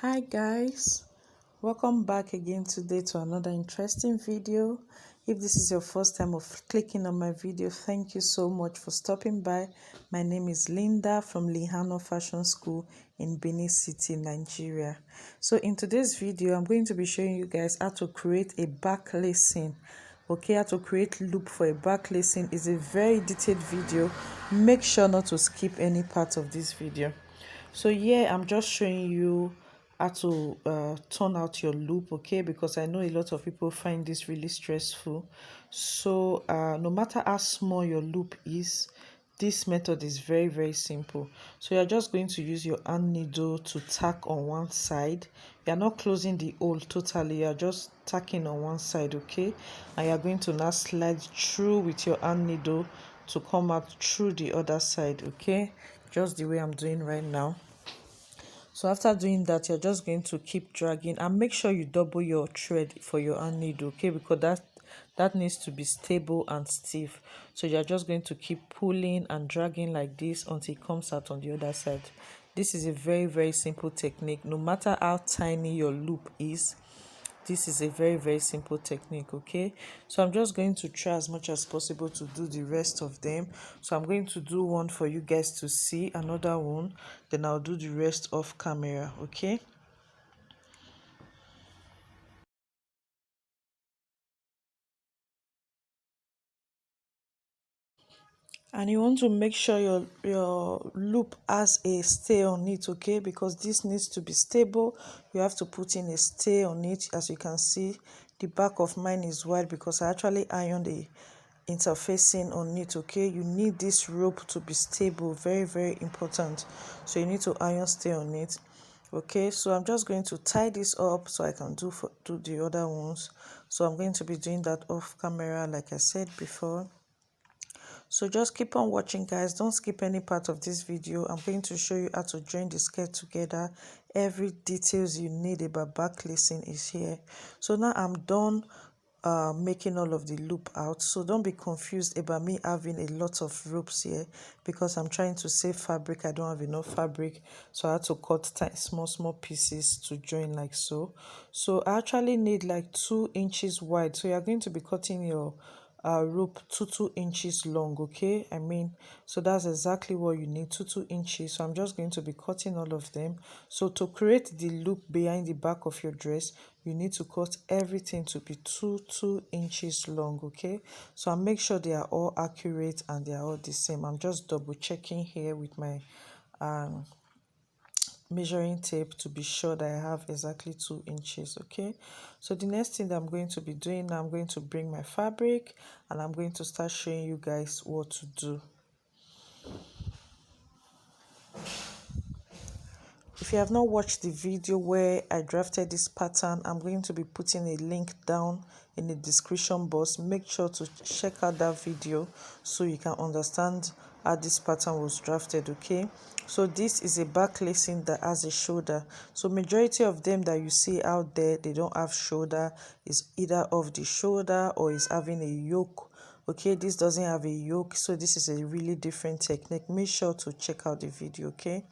Hi guys, welcome back again today to another interesting video. If this is your first time of clicking on my video, thank you so much for stopping by. My name is Linda from Lihano Fashion School in Benin City, Nigeria. So in today's video, I'm going to be showing you guys how to create a back lacing. Okay, how to create loop for a back lacing is a very detailed video. Make sure not to skip any part of this video. So yeah, I'm just showing you how to turn out your loop, okay, because I know a lot of people find this really stressful. So no matter how small your loop is, this method is very simple. So you're just going to use your hand needle to tack on one side. You're not closing the hole totally, you're just tacking on one side, okay, and you're going to now slide through with your hand needle to come out through the other side, okay, just the way I'm doing right now. So after doing that, you're just going to keep dragging and make sure you double your thread for your hand needle, okay, because that needs to be stable and stiff. So you're just going to keep pulling and dragging like this until it comes out on the other side. This is a very simple technique. No matter how tiny your loop is, this is a very simple technique, okay. So I'm just going to try as much as possible to do the rest of them. So I'm going to do one for you guys to see, another one, then I'll do the rest off camera, okay. And you want to make sure your loop has a stay on it, okay, because this needs to be stable. You have to put in a stay on it. As you can see, the back of mine is wide because I actually ironed the interfacing on it, okay. You need this rope to be stable, very important. So you need to iron stay on it, okay. So I'm just going to tie this up so I can do the other ones. So I'm going to be doing that off camera like I said before. So just keep on watching, guys. Don't skip any part of this video. I'm going to show you how to join the skirt together. Every details you need about back lacing is here. So now I'm done making all of the loop out. So don't be confused about me having a lot of ropes here because I'm trying to save fabric. I don't have enough fabric, so I had to cut small pieces to join like so. So I actually need like 2 inches wide. So you're going to be cutting your rope 2 inches long, okay. I mean, so that's exactly what you need, 2 inches. So I'm just going to be cutting all of them. So to create the loop behind the back of your dress, you need to cut everything to be 2 inches long, okay. So I'll make sure they are all accurate and they are all the same. I'm just double checking here with my measuring tape to be sure that I have exactly 2 inches, okay. So the next thing that I'm going to be doing now, I'm going to bring my fabric and I'm going to start showing you guys what to do. If you have not watched the video where I drafted this pattern, I'm going to be putting a link down in the description box. Make sure to check out that video so you can understand how this pattern was drafted, okay. So this is a back lacing that has a shoulder. So majority of them that you see out there, they don't have shoulder. It's either off the shoulder or is having a yoke, okay. This doesn't have a yoke, so this is a really different technique. Make sure to check out the video, okay.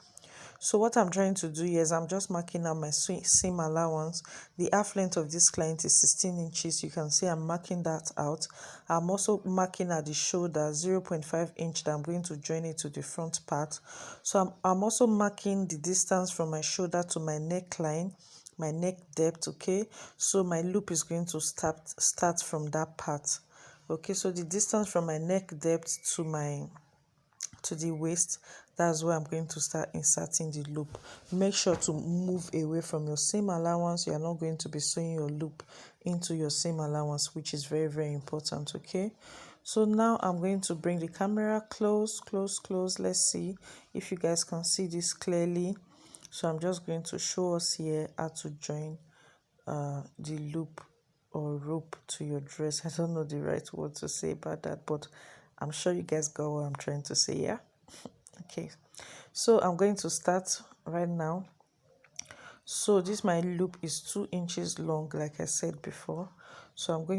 So what I'm trying to do here is I'm just marking out my seam allowance. The half length of this client is 16 inches. You can see I'm marking that out. I'm also marking at the shoulder 0.5 inch that I'm going to join it to the front part. So I'm also marking the distance from my shoulder to my neckline, my neck depth, okay. So my loop is going to start from that part, okay. So the distance from my neck depth to the waist, that's where I'm going to start inserting the loop. Make sure to move away from your seam allowance. You are not going to be sewing your loop into your seam allowance, which is very important, okay. So now I'm going to bring the camera close. Let's see if you guys can see this clearly. So I'm just going to show us here how to join the loop or rope to your dress. I don't know the right word to say about that, but I'm sure you guys got what I'm trying to say, yeah. Okay, so I'm going to start right now. So this my loop is 2 inches long, like I said before. So we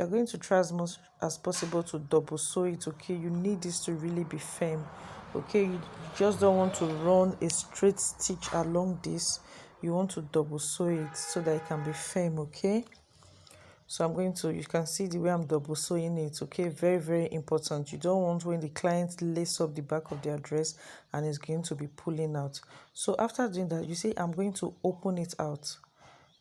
are going to try as much as possible to double sew it, okay. You need this to really be firm Okay, you just don't want to run a straight stitch along this. You want to double sew it so that it can be firm. Okay, so I'm going to, you can see the way I'm double sewing it. Okay, very, very important. You don't want when the client lace up the back of their dress and it's going to be pulling out. So after doing that, you see I'm going to open it out.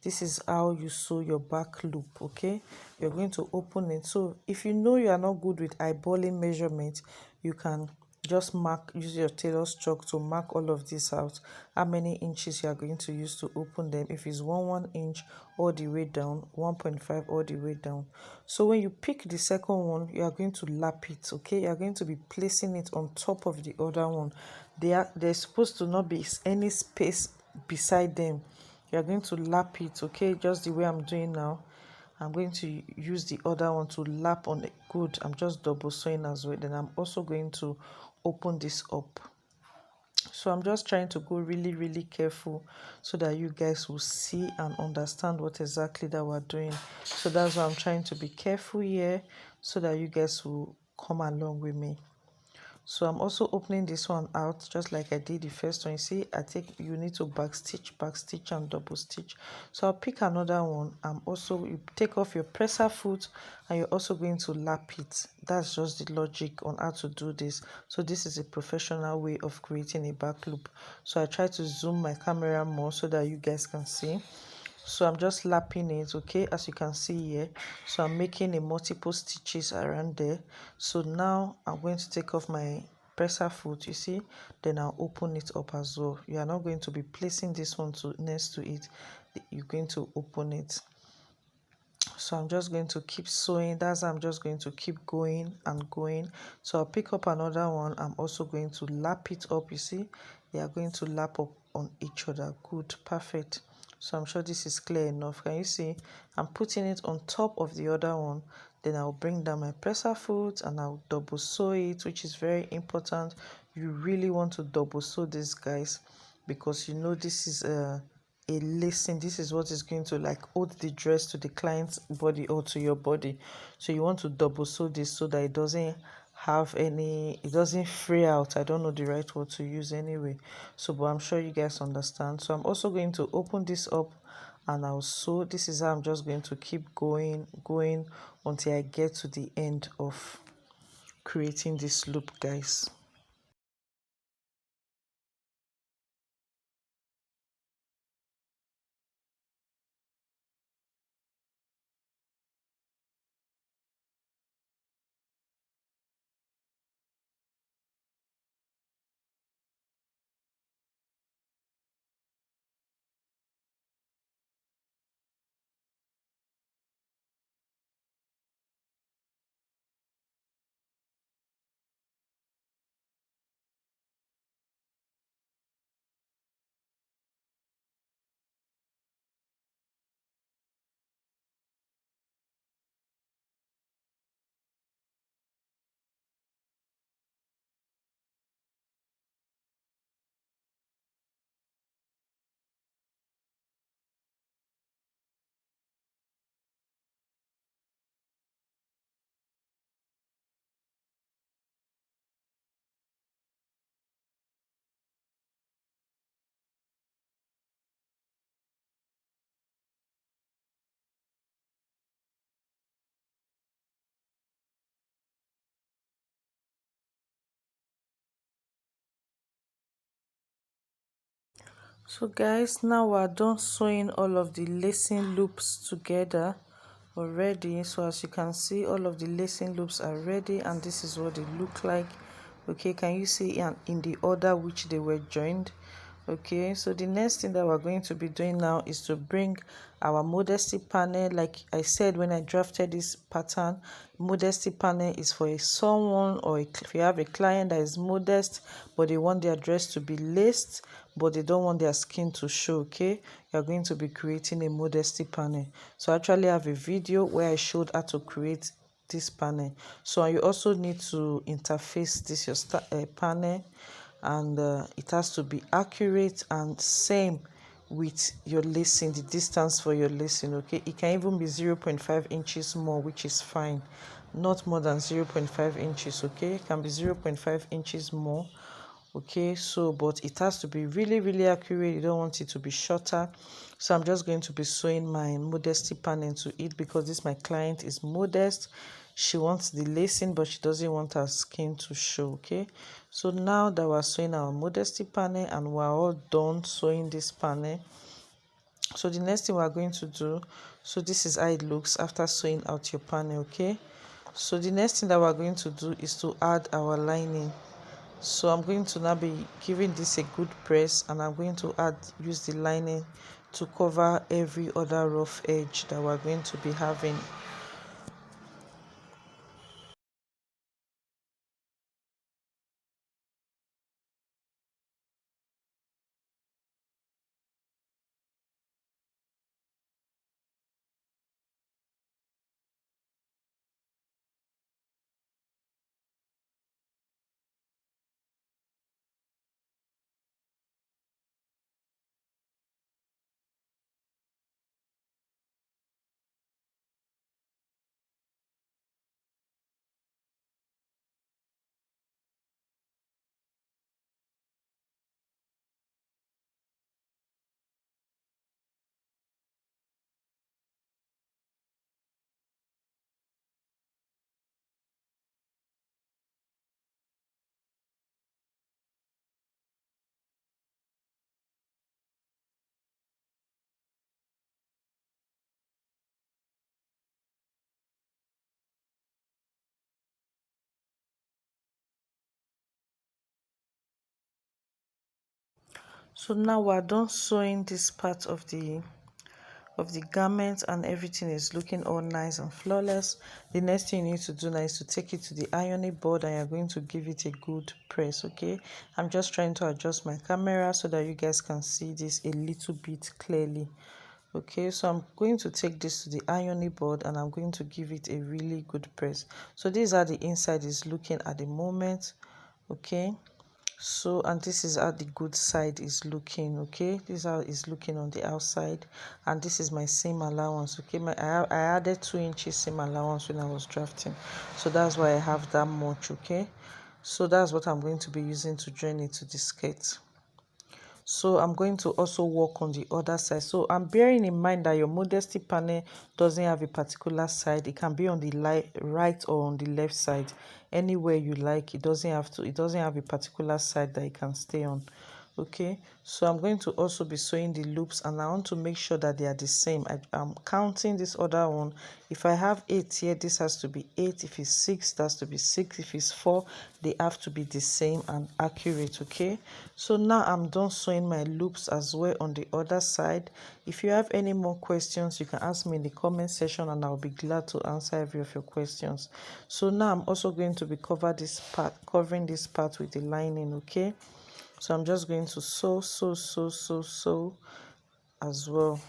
This is how you sew your back loop. Okay, you're going to open it. So if you know you are not good with eyeballing measurement, you can just mark, use your tailor's chalk to mark all of this out, how many inches you are going to use to open them. If it's 1 inch all the way down, 1.5 all the way down. So when you pick the second one, you are going to lap it. Okay, you are going to be placing it on top of the other one. There's supposed to not be any space beside them. You're going to lap it, okay, just the way I'm doing now. I'm going to use the other one to lap on it. Good, I'm just double sewing as well. Then I'm also going to open this up. So I'm just trying to go really, really careful so that you guys will see and understand what exactly that we're doing. So that's why I'm trying to be careful here so that you guys will come along with me. So I'm also opening this one out just like I did the first one. You see, you need to back stitch and double stitch. So I'll pick another one. You take off your presser foot and you're also going to lap it. That's just the logic on how to do this. So this is a professional way of creating a back loop. So I try to zoom my camera more so that you guys can see. So I'm just lapping it, okay, as you can see here. So I'm making a multiple stitches around there. So now I'm going to take off my presser foot, you see, then I'll open it up as well. You are not going to be placing this one next to it. You're going to open it. So I'm just going to keep sewing. I'm just going to keep going and going. So I'll pick up another one. I'm also going to lap it up. You see, they are going to lap up on each other. Good, perfect. So I'm sure this is clear enough. Can you see? I'm putting it on top of the other one. Then I'll bring down my presser foot and I'll double sew it, which is very important. You really want to double sew this, guys, because you know this is a lacing. This is what is going to like hold the dress to the client's body or to your body. So you want to double sew this so that it doesn't fray out. I don't know the right word to use anyway. So but I'm sure you guys understand. So I'm also going to open this up and I'll sew. This is how I'm just going to keep going until I get to the end of creating this loop, guys. So guys, now we're done sewing all of the lacing loops together already. So as you can see, all of the lacing loops are ready and this is what they look like. Okay, can you see in the order which they were joined? Okay, so the next thing that we're going to be doing now is to bring our modesty panel. Like I said when I drafted this pattern, modesty panel is for someone, or if you have a client that is modest but they want their dress to be laced but they don't want their skin to show. Okay, you're going to be creating a modesty panel. So I actually have a video where I showed how to create this panel. So you also need to interface this your panel, and it has to be accurate and same with your lacing, the distance for your lacing. Okay, it can even be 0.5 inches more, which is fine, not more than 0.5 inches. Okay, it can be 0.5 inches more Okay, so but it has to be really accurate. You don't want it to be shorter. So I'm just going to be sewing my modesty panel into it because this my client is modest. She wants the lacing, but she doesn't want her skin to show. Okay, so now that we're sewing our modesty panel and we're all done sewing this panel, so the next thing we're going to do, so this is how it looks after sewing out your panel. Okay, so the next thing that we're going to do is to add our lining. So I'm going to now be giving this a good press, and I'm going to use the lining to cover every other rough edge that we're going to be having. So now we're done sewing this part of the garment, and everything is looking all nice and flawless. The next thing you need to do now is to take it to the ironing board, and you're going to give it a good press. Okay, I'm just trying to adjust my camera so that you guys can see this a little bit clearly. Okay, so I'm going to take this to the ironing board, and I'm going to give it a really good press. So these are the inside is looking at the moment. Okay, so and this is how the good side is looking. Okay, this is how it's looking on the outside, and this is my seam allowance. Okay, I added 2 inches seam allowance when I was drafting, so that's why I have that much. Okay, so that's what I'm going to be using to join it to the skirt. So I'm going to also work on the other side. So I'm bearing in mind that your modesty panel doesn't have a particular side. It can be on the right or on the left side, anywhere you like. It doesn't have a particular side that it can stay on. Okay, so I'm going to also be sewing the loops, and I want to make sure that they are the same. I'm counting this other one. If I have 8 here, this has to be 8. If it's 6, that's to be 6. If it's 4, they have to be the same and accurate. Okay, so now I'm done sewing my loops as well on the other side. If you have any more questions, you can ask me in the comment section, and I'll be glad to answer every of your questions. So now I'm also going to be covering this part with the lining. Okay, so I'm just going to sew as well.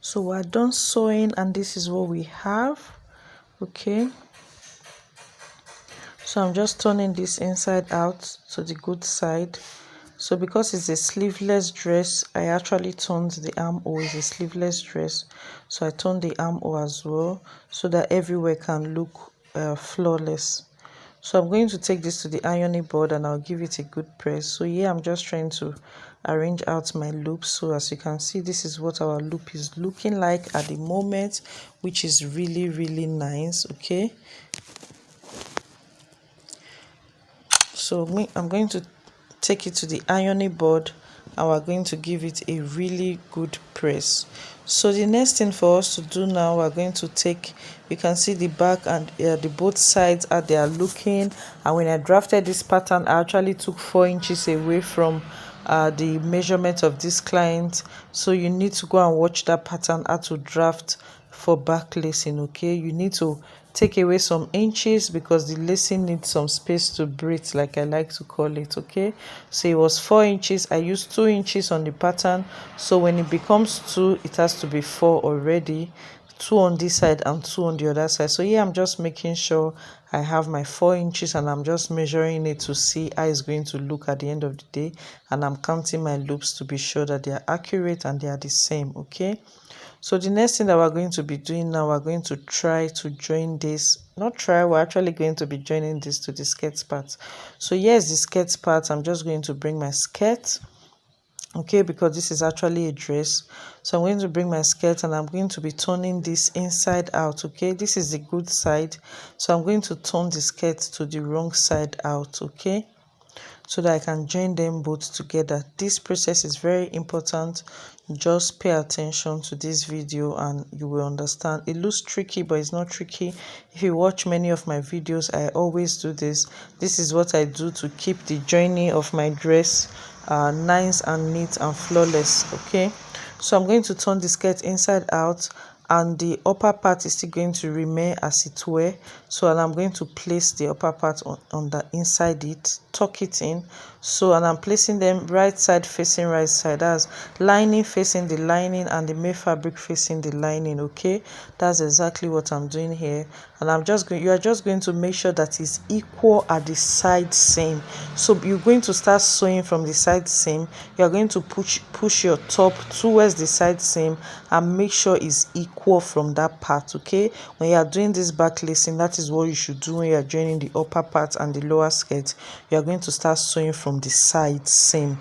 So we're done sewing, and this is what we have. Okay, so I'm just turning this inside out to the good side. So because it's a sleeveless dress, I actually turned the armhole. It's a sleeveless dress, so I turned the armhole as well so that everywhere can look flawless. So I'm going to take this to the ironing board, and I'll give it a good press. So yeah, I'm just trying to arrange out my loops. So as you can see, this is what our loop is looking like at the moment, which is really nice. Okay, so I'm going to take it to the ironing board, and we're going to give it a really good press. So the next thing for us to do now, we're going to take, you can see the back and the both sides how they are looking. And when I drafted this pattern, I actually took 4 inches away from the measurement of this client. So you need to go and watch that pattern how to draft for back lacing. Okay, you need to take away some inches because the lacing needs some space to breathe, like I like to call it. Okay, so it was 4 inches. I used 2 inches on the pattern, so when it becomes 2, it has to be 4 already two on this side and two on the other side. So here I'm just making sure I have my 4 inches, and I'm just measuring it to see how it's going to look at the end of the day, and I'm counting my loops to be sure that they are accurate and they are the same. Okay, so the next thing that we're going to be doing now, we're going to try to join this, not try, we're actually going to be joining this to the skirt part. So here's the skirt part. I'm just going to bring my skirt, okay, because this is actually a dress. So I'm going to bring my skirt and I'm going to be turning this inside out. Okay, this is the good side, so I'm going to turn the skirt to the wrong side out. Okay, so that I can join them both together. This process is very important. Just pay attention to this video and you will understand. It looks tricky, but it's not tricky. If you watch many of my videos, I always do this. This is what I do to keep the joining of my dress nice and neat and flawless. Okay, so I'm going to turn the skirt inside out, and the upper part is still going to remain as it were. So, and I'm going to place the upper part on the inside it, tuck it in. So, and I'm placing them right side facing right side. That's lining facing the lining and the main fabric facing the lining. Okay, that's exactly what I'm doing here. And I'm just going, you are just going to make sure that it's equal at the side seam. So you're going to start sewing from the side seam. You're going to push your top towards the side seam and make sure it's equal from that part. Okay, when you are doing this back lacing, that is what you should do. When you are joining the upper part and the lower skirt, you are going to start sewing from the side seam,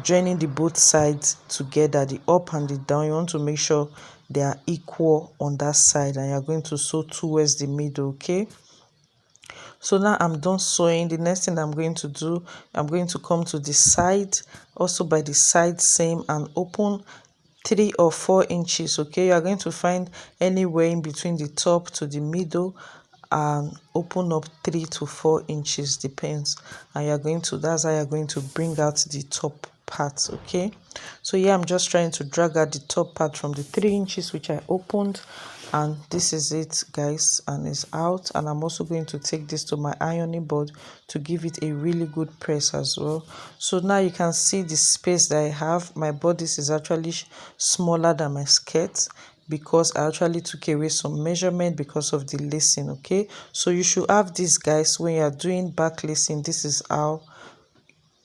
joining the both sides together, the up and the down. You want to make sure they are equal on that side, and you're going to sew towards the middle. Okay, so now I'm done sewing. The next thing I'm going to do, I'm going to come to the side, also by the side seam, and open 3 or 4 inches. Okay, you are going to find anywhere in between the top to the middle and open up 3 to 4 inches, depends. And you're going to, that's how you're going to bring out the top part. Okay, so yeah, I'm just trying to drag out the top part from the 3 inches which I opened, and this is it, guys, and it's out. And I'm also going to take this to my ironing board to give it a really good press as well. So now you can see the space that I have. My bodice is actually smaller than my skirt because I actually took away some measurement because of the lacing. Okay, so you should have this, guys, when you are doing back lacing. This is how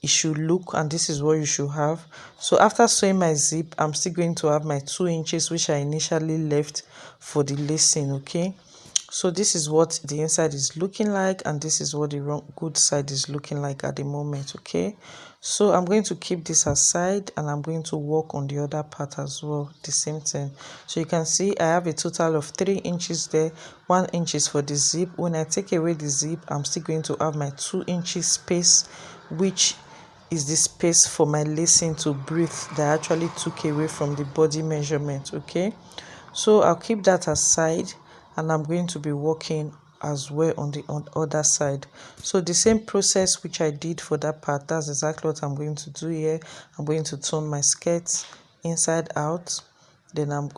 it should look, and this is what you should have. So after sewing my zip, I'm still going to have my 2 inches which I initially left for the lacing. Okay, so this is what the inside is looking like, and this is what the wrong good side is looking like at the moment. Okay, so I'm going to keep this aside and I'm going to work on the other part as well, the same thing. So you can see I have a total of 3 inches there. 1 inch is for the zip. When I take away the zip, I'm still going to have my 2 inches space, which is the space for my lacing to breathe that I actually took away from the body measurement. Okay, so I'll keep that aside and I'm going to be working as well on the other side. So the same process which I did for that part, that's exactly what I'm going to do here. I'm going to turn my skirt inside out, then I'm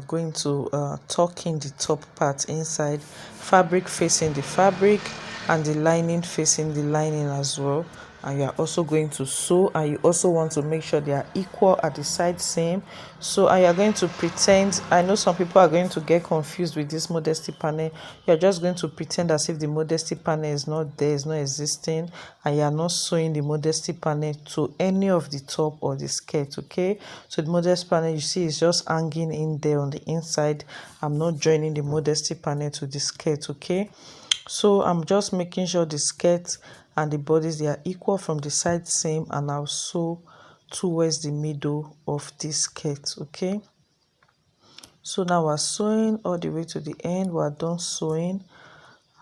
going to tuck in the top part inside, fabric facing the fabric and the lining facing the lining as well. And you are also going to sew, and you also want to make sure they are equal at the side seam. So and you are going to pretend, I know some people are going to get confused with this modesty panel. You're just going to pretend as if the modesty panel is not there, is not existing, and you are not sewing the modesty panel to any of the top or the skirt. Okay, so the modesty panel, you see, is just hanging in there on the inside. I'm not joining the modesty panel to the skirt. Okay, so I'm just making sure the skirt and the bodies, they are equal from the side seam, and I'll sew towards the middle of this skirt. Okay, so now we're sewing all the way to the end. We're done sewing.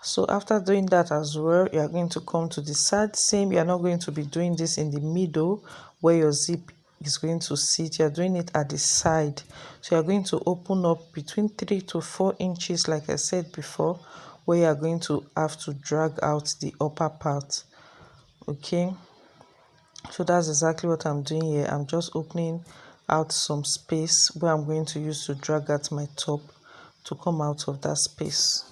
So after doing that as well, you are going to come to the side seam. You're not going to be doing this in the middle where your zip is going to sit. You're doing it at the side. So you're going to open up between 3 to 4 inches, like I said before, where you are going to have to drag out the upper part. Okay, so that's exactly what I'm doing here. I'm just opening out some space where I'm going to use to drag out my top to come out of that space.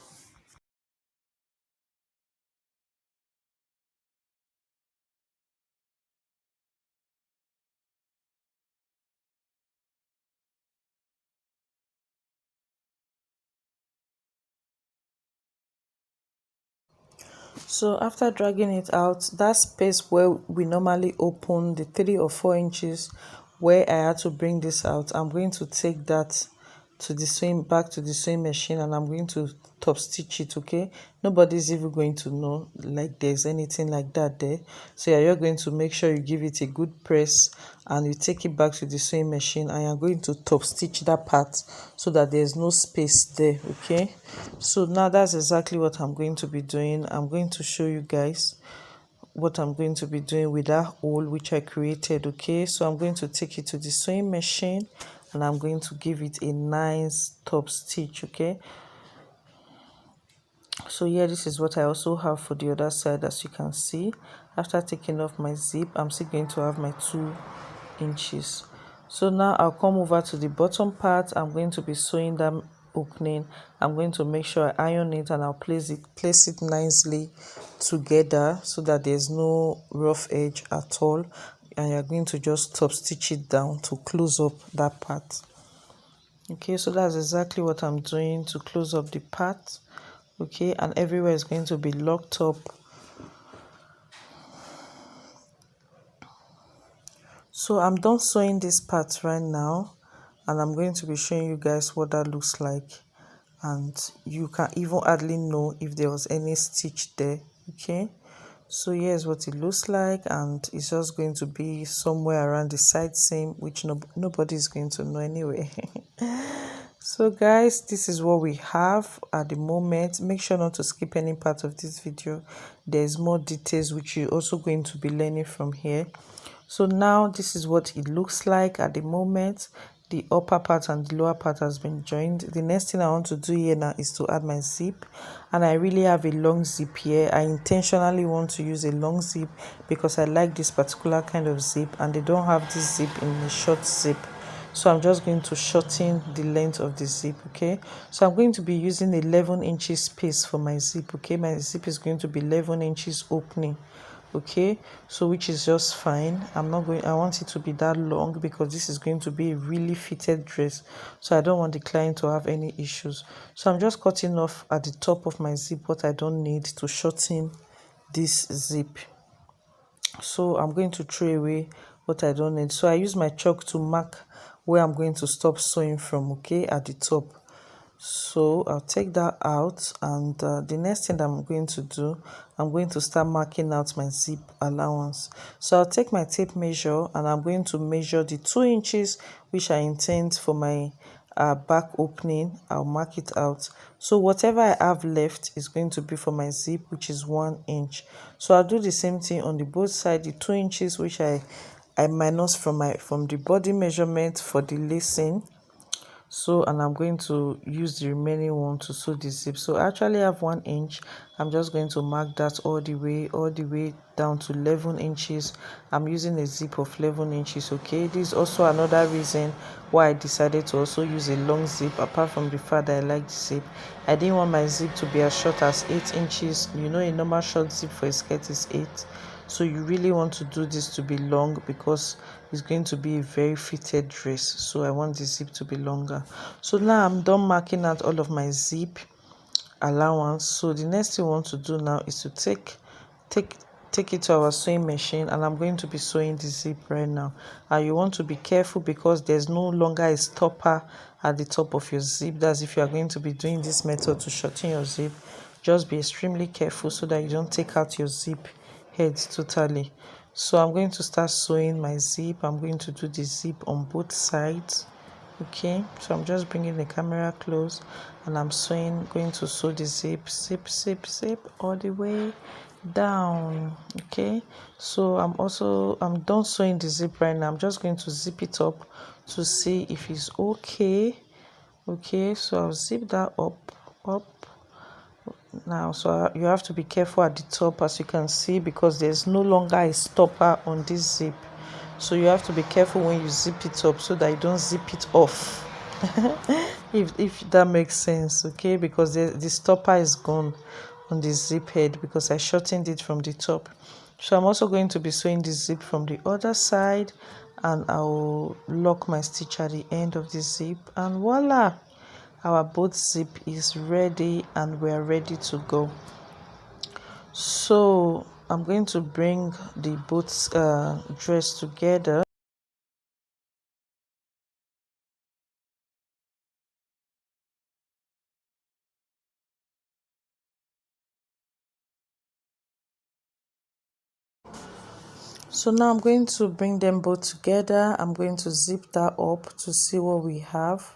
So after dragging it out, that space where we normally open the 3 or 4 inches where I had to bring this out, I'm going to take that to the sewing back to the sewing machine, and I'm going to top stitch it. Okay, nobody's even going to know like there's anything like that there. So you're going to make sure you give it a good press and you take it back to the sewing machine, and you're going to top stitch that part so that there's no space there. Okay, so now that's exactly what I'm going to be doing. I'm going to show you guys what I'm going to be doing with that hole which I created. Okay, so I'm going to take it to the sewing machine and I'm going to give it a nice top stitch. Okay, so yeah, this is what I also have for the other side. As you can see, after taking off my zip, I'm still going to have my 2 inches. So now I'll come over to the bottom part. I'm going to be sewing that opening. I'm going to make sure I iron it, and I'll place it nicely together so that there's no rough edge at all, and you're going to just top stitch it down to close up that part. Okay, so that's exactly what I'm doing to close up the part. Okay, and everywhere is going to be locked up. So I'm done sewing this part right now, and I'm going to be showing you guys what that looks like, and you can even hardly know if there was any stitch there. Okay, so here's what it looks like, and it's just going to be somewhere around the side seam, which nobody is going to know anyway. So guys, this is what we have at the moment. Make sure not to skip any part of this video. There's more details which you're also going to be learning from here. So now this is what it looks like at the moment. The upper part and the lower part has been joined. The next thing I want to do here now is to add my zip, and I really have a long zip here. I intentionally want to use a long zip because I like this particular kind of zip, and they don't have this zip in a short zip. So I'm just going to shorten the length of the zip. Okay, so I'm going to be using 11 inches space for my zip. Okay, my zip is going to be 11 inches opening. Okay, so which is just fine. I want it to be that long because this is going to be a really fitted dress, so I don't want the client to have any issues. So I'm just cutting off at the top of my zip what I don't need to shorten this zip. So I'm going to throw away what I don't need. So I use my chalk to mark where I'm going to stop sewing from. Okay, at the top. So I'll take that out, and the next thing that I'm going to do, I'm going to start marking out my zip allowance. So I'll take my tape measure and I'm going to measure the 2 inches which I intend for my back opening. I'll mark it out. So whatever I have left is going to be for my zip, which is 1 inch. So I'll do the same thing on the both sides. The 2 inches which I minus from the body measurement for the lacing. So, and I'm going to use the remaining one to sew the zip. So I actually have 1 inch. I'm just going to mark that all the way down to 11 inches. I'm using a zip of 11 inches. Okay, this is also another reason why I decided to also use a long zip. Apart from the fact that I like the zip, I didn't want my zip to be as short as 8 inches. You know, a normal short zip for a skirt is 8. So you really want to do this to be long because it's going to be a very fitted dress. So I want the zip to be longer. So now I'm done marking out all of my zip allowance. So the next thing I want to do now is to take it to our sewing machine, and I'm going to be sewing the zip right now. And you want to be careful because there's no longer a stopper at the top of your zip. That's if you are going to be doing this method to shorten your zip. Just be extremely careful so that you don't take out your zip heads totally. So I'm going to start sewing my zip. I'm going to do the zip on both sides. Okay, so I'm just bringing the camera close and I'm going to sew the zip all the way down. Okay, so I'm done sewing the zip right now. I'm just going to zip it up to see if it's okay. Okay, so I'll zip that up now. So you have to be careful at the top, as you can see, because there's no longer a stopper on this zip. So you have to be careful when you zip it up so that you don't zip it off. if that makes sense. Okay, because the stopper is gone on the zip head because I shortened it from the top. So I'm also going to be sewing the zip from the other side, and I'll lock my stitch at the end of the zip, and voila, our both zip is ready and we're ready to go. So I'm going to bring the both dress together. So now I'm going to bring them both together. I'm going to zip that up to see what we have.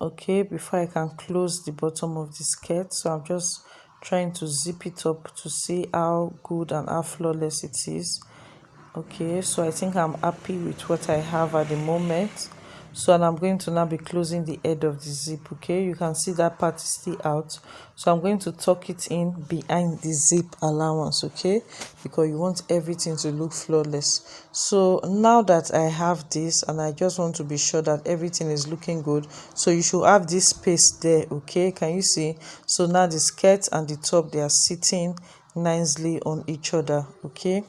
Okay, before I can close the bottom of the skirt. So I'm just trying to zip it up to see how good and how flawless it is. Okay, so I think I'm happy with what I have at the moment. So and I'm going to now be closing the head of the zip. Okay, you can see that part is still out, so I'm going to tuck it in behind the zip allowance. Okay, because you want everything to look flawless. So now that I have this, and I just want to be sure that everything is looking good, so you should have this space there. Okay, can you see? So now the skirt and the top, they are sitting nicely on each other. Okay,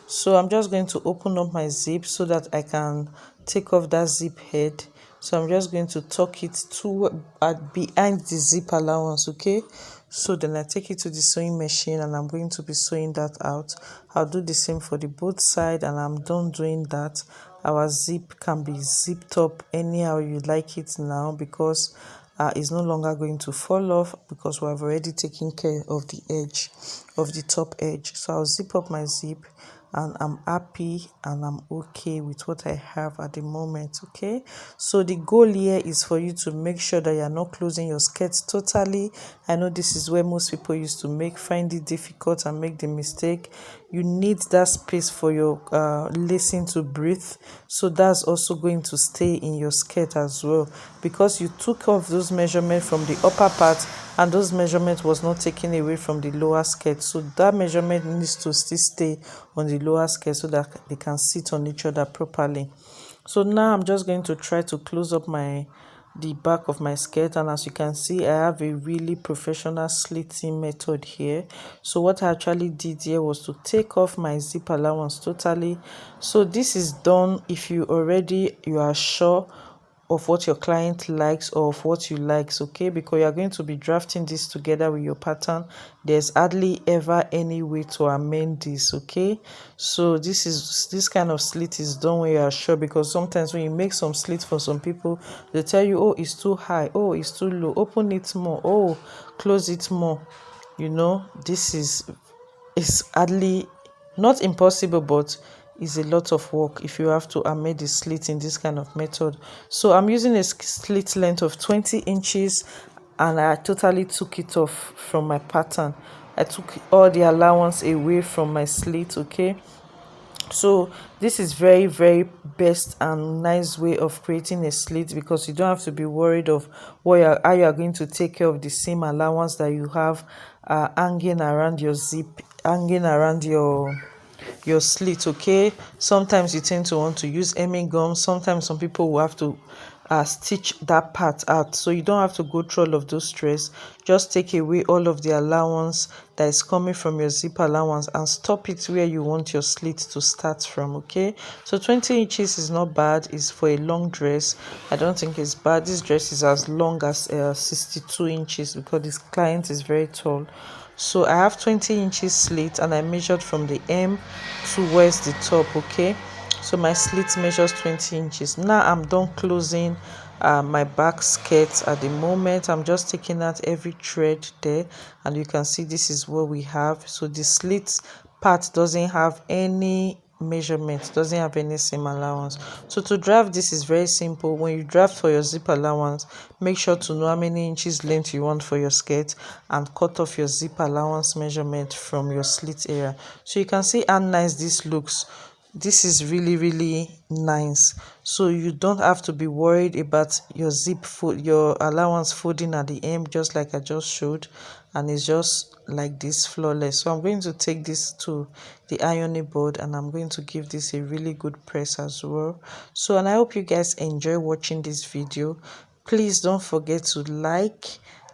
so I'm just going to open up my zip so that I can take off that zip head. So I'm just going to tuck it to behind the zip allowance. Okay, so then I take it to the sewing machine and I'm going to be sewing that out. I'll do the same for the both side, and I'm done doing that. Our zip can be zipped up anyhow you like it now, because it's no longer going to fall off, because we have already taken care of the edge of the top edge. So I'll zip up my zip, and I'm happy and I'm okay with what I have at the moment. Okay, so the goal here is for you to make sure that you're not closing your skirt totally. I know this is where most people used to find it difficult and make the mistake. You need that space for your lacing to breathe, so that's also going to stay in your skirt as well, because you took off those measurements from the upper part, and those measurements was not taken away from the lower skirt. So that measurement needs to still stay on the lower skirt so that they can sit on each other properly. So now I'm just going to try to close up the back of my skirt, and as you can see, I have a really professional slitting method here. So what I actually did here was to take off my zip allowance totally. So this is done if you are sure of what your client likes or of what you likes. Okay, because you are going to be drafting this together with your pattern. There's hardly ever any way to amend this. Okay, so this kind of slit is done when you are sure, because sometimes when you make some slits for some people, they tell you, oh, it's too high, oh, it's too low, open it more, oh, close it more. This is hardly, not impossible, but is a lot of work if you have to amend the slit in this kind of method. So I'm using a slit length of 20 inches, and I totally took it off from my pattern. I took all the allowance away from my slit. Okay, so this is very, very best and nice way of creating a slit, because you don't have to be worried of how you are going to take care of the seam allowance that you have hanging around your zip, hanging around your slit. Okay, sometimes you tend to want to use hemming gum. Sometimes some people will have to stitch that part out, so you don't have to go through all of those stress. Just take away all of the allowance that is coming from your zip allowance and stop it where you want your slit to start from. Okay, so 20 inches is not bad. It's for a long dress. I don't think it's bad. This dress is as long as 62 inches, because this client is very tall. So I have 20 inches slit, and I measured from the hem towards the top. Okay, so my slit measures 20 inches. Now I'm done closing my back skirt. At the moment, I'm just taking out every thread there, and you can see this is what we have. So the slit part doesn't have any measurement, doesn't have any seam allowance. So to draft this is very simple. When you draft for your zip allowance, make sure to know how many inches length you want for your skirt, and cut off your zip allowance measurement from your slit area. So you can see how nice this looks. This is really, really nice. So you don't have to be worried about your allowance folding at the hem, just like I just showed, and it's just like this, flawless. So I'm going to take this to the ironing board, and I'm going to give this a really good press as well. So, and I hope you guys enjoy watching this video. Please don't forget to like,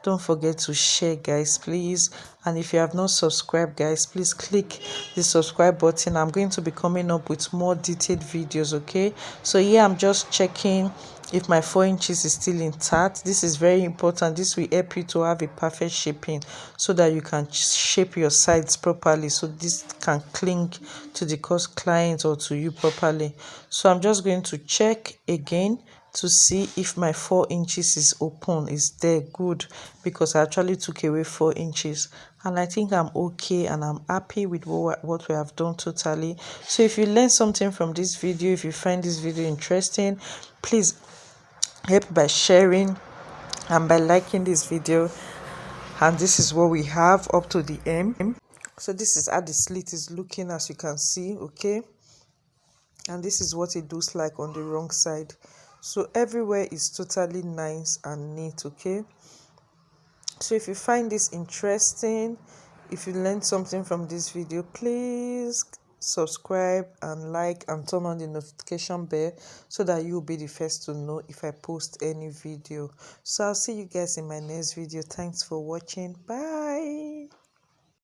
don't forget to share, guys, please. And if you have not subscribed, guys, please click the subscribe button. I'm going to be coming up with more detailed videos. Okay, so yeah, I'm just checking if my 4 inches is still intact. This is very important. This will help you to have a perfect shaping so that you can shape your sides properly, so this can cling to the client or to you properly. So I'm just going to check again to see if my 4 inches is open, is there. Good, because I actually took away 4 inches, and I think I'm okay and I'm happy with what we have done totally. So if you learned something from this video, if you find this video interesting, please help by sharing and by liking this video. And this is what we have up to the end. So this is how the slit is looking, as you can see. Okay, and this is what it looks like on the wrong side. So everywhere is totally nice and neat. Okay, so if you find this interesting, if you learned something from this video, please subscribe and like and turn on the notification bell so that you'll be the first to know if I post any video. So I'll see you guys in my next video. Thanks for watching. Bye.